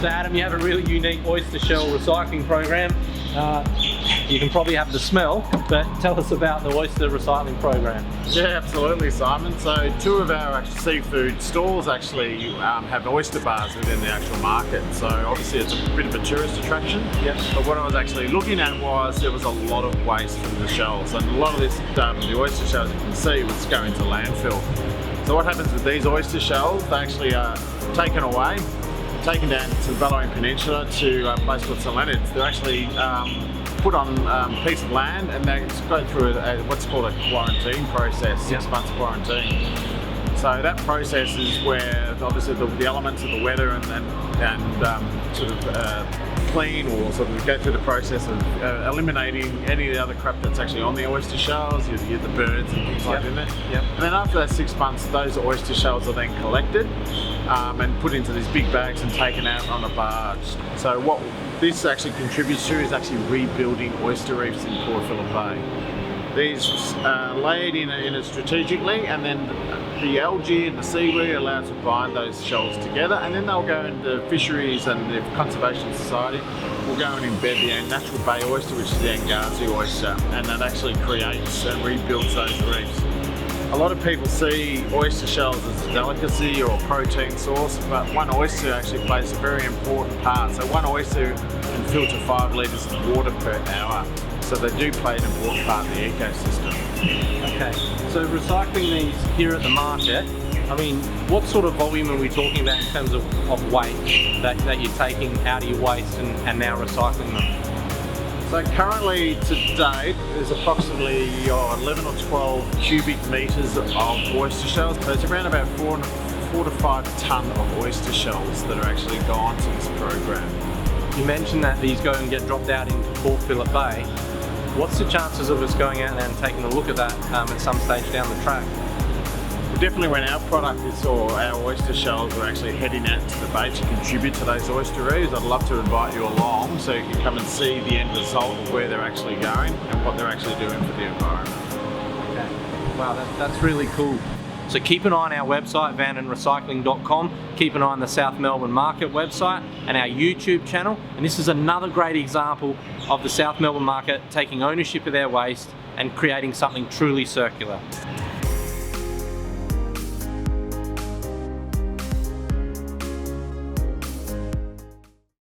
So Adam, you have a really unique oyster shell recycling program. You can probably have the smell, but tell us about the oyster recycling program. Yeah, absolutely, Simon. So two of our seafood stalls actually have oyster bars within the actual market. So obviously it's a bit of a tourist attraction. Yep. But what I was actually looking at was there was a lot of waste from the shells, and a lot of this, the oyster shells you can see, was going to landfill. So what happens with these oyster shells? They actually are taken away, taken down to the Ballowing Peninsula to a place called St Leonard's. They're actually put on a piece of land, and they go through what's called a quarantine process, 6 months quarantine. So that process is where obviously the elements of the weather and sort of clean, or sort of go through the process of eliminating any of the other crap that's actually on the oyster shells, you get the birds and things like that in there. Yep. And then after that 6 months, those oyster shells are then collected and put into these big bags and taken out on a barge. So what this actually contributes to is actually rebuilding oyster reefs in Port Phillip Bay. These are laid in it strategically, and then the algae and the seaweed allow to bind those shells together, and then they'll go into fisheries, and the Conservation Society will go and embed the natural bay oyster, which is the Angazi oyster, and that actually creates and rebuilds those reefs. A lot of people see oyster shells as a delicacy or a protein source, but one oyster actually plays a very important part. So one oyster can filter 5 litres of water per hour. So they do play an important part in the ecosystem. Okay, so recycling these here at the market, I mean, what sort of volume are we talking about in terms of weight that you're taking out of your waste and now recycling them? So currently to date, there's approximately 11 or 12 cubic metres of oyster shells, but it's around about 4 to 5 tonne of oyster shells that are actually gone to this program. You mentioned that these go and get dropped out into Port Phillip Bay. What's the chances of us going out there and taking a look at that at some stage down the track? Well, definitely when our product is, or our oyster shells are actually heading out to the bay to contribute to those oyster reefs, I'd love to invite you along so you can come and see the end result of where they're actually going and what they're actually doing for the environment. Okay. Wow, that's really cool. So keep an eye on our website, vandenrecycling.com, keep an eye on the South Melbourne Market website and our YouTube channel. And this is another great example of the South Melbourne Market taking ownership of their waste and creating something truly circular.